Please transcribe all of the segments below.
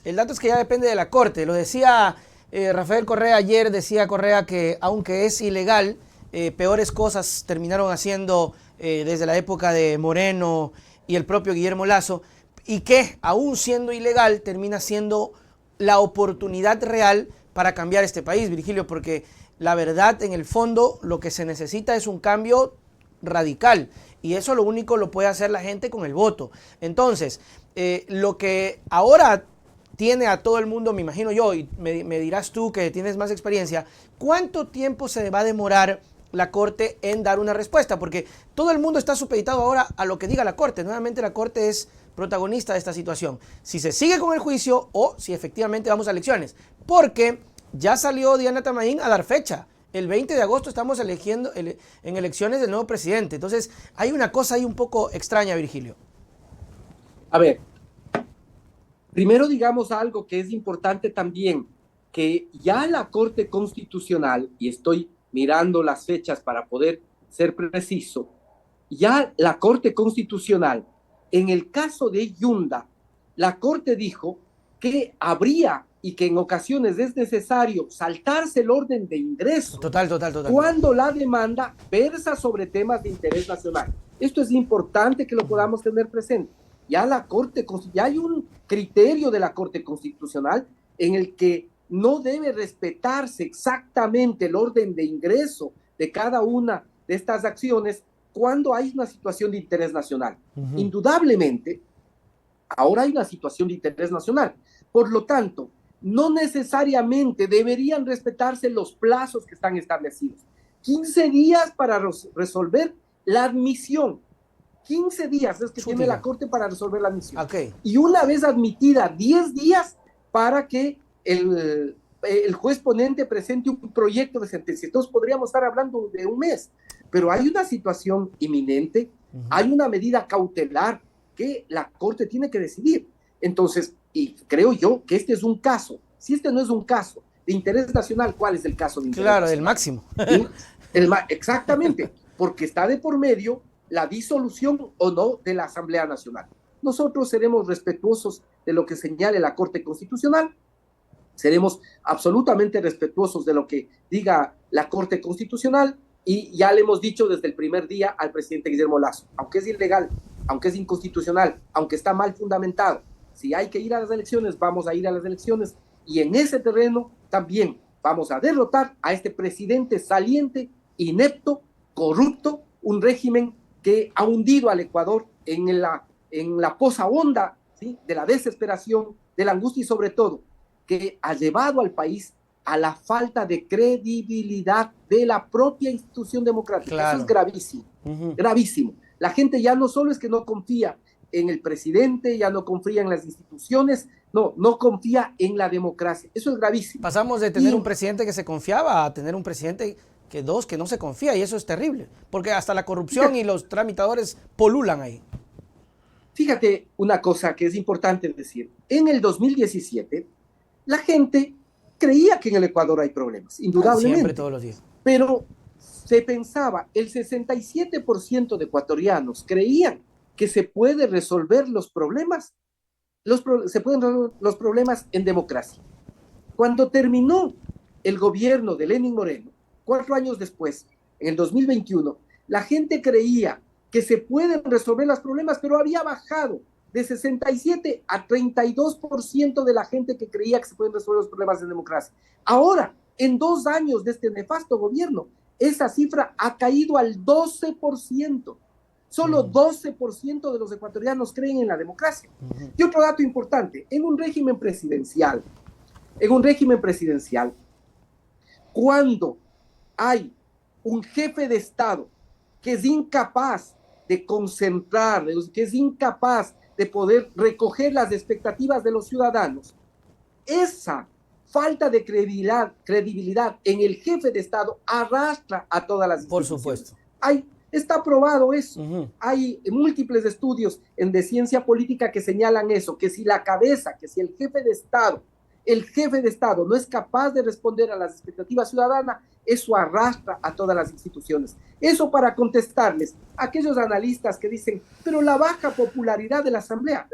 El dato es que ya depende de la Corte. Lo decía Rafael Correa ayer, decía Correa que aunque es ilegal, peores cosas terminaron haciendo desde la época de Moreno y el propio Guillermo Lasso, y que aún siendo ilegal termina siendo la oportunidad real para cambiar este país, Virgilio, porque la verdad, en el fondo, lo que se necesita es un cambio radical, y eso lo único lo puede hacer la gente con el voto. Entonces, lo que ahora tiene a todo el mundo, me imagino yo, y me dirás tú que tienes más experiencia, ¿cuánto tiempo se va a demorar la Corte en dar una respuesta? Porque todo el mundo está supeditado ahora a lo que diga la Corte. Nuevamente la Corte es protagonista de esta situación. Si se sigue con el juicio o si efectivamente vamos a elecciones. Porque ya salió Diana Tamaín a dar fecha. El 20 de agosto estamos eligiendo en elecciones del nuevo presidente. Entonces hay una cosa ahí un poco extraña, Virgilio. A ver, primero digamos algo que es importante también, que ya la Corte Constitucional, y estoy mirando las fechas para poder ser preciso, ya la Corte Constitucional, en el caso de Yunda, la Corte dijo que habría y que en ocasiones es necesario saltarse el orden de ingreso Total. cuando la demanda versa sobre temas de interés nacional. Esto es importante que lo podamos tener presente. Ya ya hay un criterio de la Corte Constitucional en el que no debe respetarse exactamente el orden de ingreso de cada una de estas acciones cuando hay una situación de interés nacional. Indudablemente, ahora hay una situación de interés nacional. Por lo tanto, no necesariamente deberían respetarse los plazos que están establecidos. 15 días para resolver la admisión. 15 días es que tiene la Corte para resolver la admisión. Okay. Y una vez admitida, 10 días para que el juez ponente presente un proyecto de sentencia. Entonces podríamos estar hablando de un mes, pero hay una situación inminente, hay una medida cautelar que la Corte tiene que decidir. Entonces, y creo yo que este es un caso. Si este no es un caso de interés nacional, ¿cuál es el caso de interés nacional? Claro, el máximo. Exactamente, porque está de por medio la disolución o no de la Asamblea Nacional. Nosotros seremos respetuosos de lo que señale la Corte Constitucional, seremos absolutamente respetuosos de lo que diga la Corte Constitucional, y ya le hemos dicho desde el primer día al presidente Guillermo Lasso, aunque es ilegal, aunque es inconstitucional, aunque está mal fundamentado, si hay que ir a las elecciones, vamos a ir a las elecciones, y en ese terreno también vamos a derrotar a este presidente saliente, inepto, corrupto, un régimen que ha hundido al Ecuador en la fosa honda, ¿sí?, de la desesperación, de la angustia, y sobre todo que ha llevado al país a la falta de credibilidad de la propia institución democrática. Claro. Eso es gravísimo, gravísimo. La gente ya no solo es que no confía en el presidente, ya no confía en las instituciones, no confía en la democracia. Eso es gravísimo. Pasamos de tener un presidente que se confiaba a tener un presidente que no se confía, y eso es terrible, porque hasta la corrupción y los tramitadores polulan ahí. Fíjate una cosa que es importante decir. En el 2017, la gente creía que en el Ecuador hay problemas, indudablemente. Siempre, todos los días. Pero se pensaba, el 67% de ecuatorianos creían que se puede resolver los problemas, se pueden resolver los problemas en democracia. Cuando terminó el gobierno de Lenín Moreno, 4 años después, en el 2021, la gente creía que se pueden resolver los problemas, pero había bajado de 67 a 32% de la gente que creía que se pueden resolver los problemas en democracia. Ahora, en 2 años de este nefasto gobierno, esa cifra ha caído al 12%. Solo 12% de los ecuatorianos creen en la democracia. Y otro dato importante, en un régimen presidencial, cuando hay un jefe de Estado que es incapaz de concentrar, que es incapaz de poder recoger las expectativas de los ciudadanos, esa falta de credibilidad en el jefe de Estado arrastra a todas las instituciones. Por supuesto. Está probado eso. Hay múltiples estudios de ciencia política que señalan eso, que si el jefe de Estado no es capaz de responder a las expectativas ciudadanas, eso arrastra a todas las instituciones. Eso para contestarles a aquellos analistas que dicen, pero la baja popularidad de la Asamblea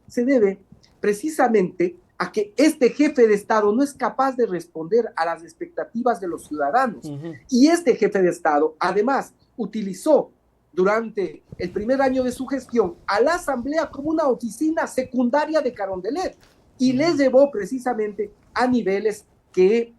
se debe precisamente a que este jefe de Estado no es capaz de responder a las expectativas de los ciudadanos. Y este jefe de Estado, además, utilizó durante el primer año de su gestión a la Asamblea como una oficina secundaria de Carondelet y les llevó precisamente a niveles de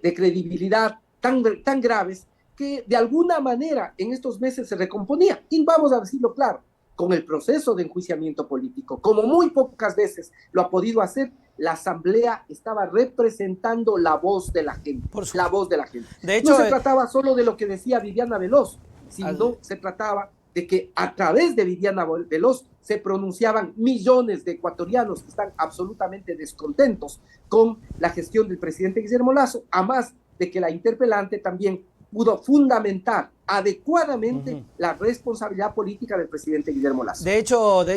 credibilidad tan graves que de alguna manera en estos meses se recomponía. Y vamos a decirlo claro, con el proceso de enjuiciamiento político, como muy pocas veces lo ha podido hacer, la Asamblea estaba representando la voz de la gente. La voz de la gente. De hecho, no se trataba solo de lo que decía Viviana Veloz, sino se trataba de que a través de Viviana Veloz se pronunciaban millones de ecuatorianos que están absolutamente descontentos con la gestión del presidente Guillermo Lasso, a más de que la interpelante también pudo fundamentar adecuadamente la responsabilidad política del presidente Guillermo Lasso. De hecho,